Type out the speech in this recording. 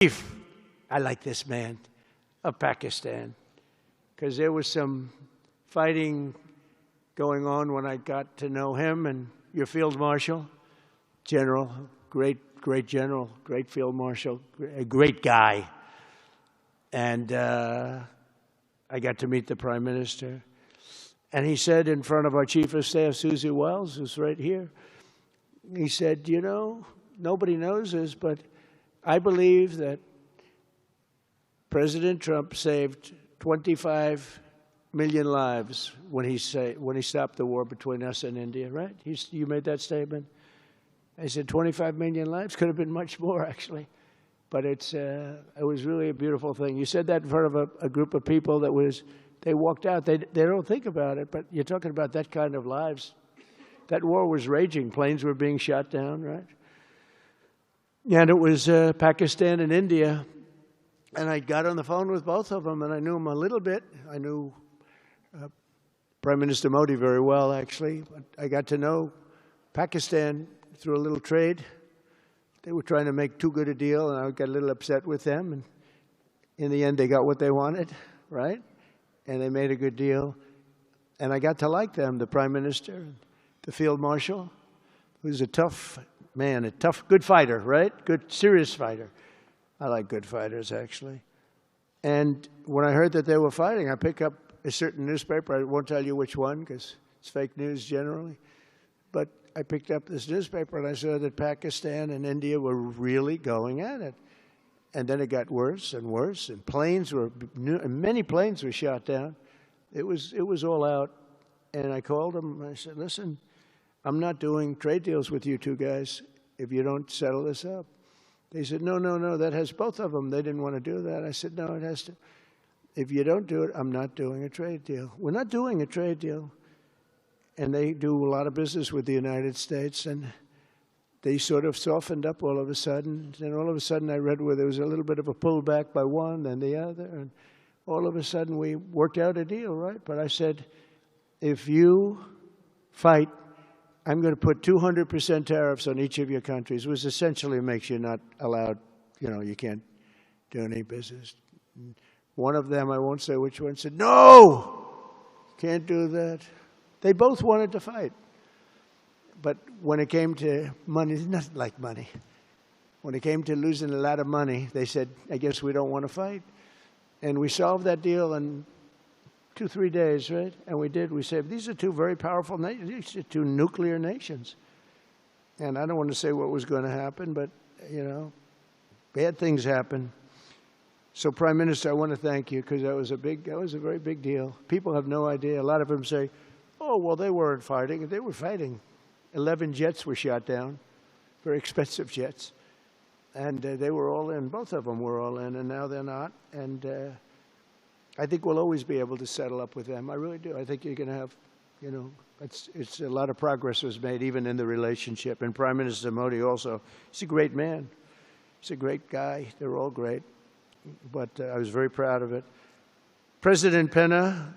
I like this man of Pakistan, because there was some fighting going on when I got to know him, and your field marshal, general, great general, great field marshal, a great guy. And I got to meet the prime minister. And he said in front of our chief of staff, Susie Wells, who's right here, he said, you know, nobody knows this, but I believe that President Trump saved 25 million lives when he stopped the war between us and India, right? You made that statement? I said 25 million lives? Could have been much more, actually. But it was really a beautiful thing. You said that in front of a group of people they walked out. They don't think about it, but you're talking about that kind of lives. That war was raging. Planes were being shot down, right? And it was Pakistan and India. And I got on the phone with both of them, and I knew them a little bit. I knew Prime Minister Modi very well, actually. But I got to know Pakistan through a little trade. They were trying to make too good a deal, and I got a little upset with them. And in the end, they got what they wanted, right? And they made a good deal. And I got to like them, the Prime Minister, the Field Marshal, who's a tough man, good fighter, right? Good, serious fighter. I like good fighters, actually. And when I heard that they were fighting, I picked up a certain newspaper. I won't tell you which one, because it's fake news generally. But I picked up this newspaper, and I saw that Pakistan and India were really going at it. And then it got worse and worse, and many planes were shot down. It was all out. And I called them, and I said, listen, I'm not doing trade deals with you two guys if you don't settle this up. They said, no, that has both of them. They didn't want to do that. I said, no, it has to. If you don't do it, I'm not doing a trade deal. We're not doing a trade deal. And they do a lot of business with the United States, and they sort of softened up all of a sudden. And all of a sudden I read where there was a little bit of a pullback by one, then the other, and all of a sudden we worked out a deal, right? But I said, if you fight, I'm going to put 200% tariffs on each of your countries, which essentially makes you not allowed, you can't do any business. One of them, I won't say which one, said, no, can't do that. They both wanted to fight. But when it came to money, it's not like money. When it came to losing a lot of money, they said, I guess we don't want to fight. And we solved that deal in 2-3 days, right? And we did. We said, these are two very powerful nations. These are two nuclear nations. And I don't want to say what was going to happen, but, bad things happen. So, Prime Minister, I want to thank you, because that was a very big deal. People have no idea. A lot of them say, oh, well, they weren't fighting. They were fighting. 11 jets were shot down, very expensive jets. And they were all in. Both of them were all in, and now they're not. And I think we'll always be able to settle up with them. I really do. I think you're going to have, it's a lot of progress was made even in the relationship. And Prime Minister Modi also, he's a great man. He's a great guy. They're all great. But I was very proud of it. President Penna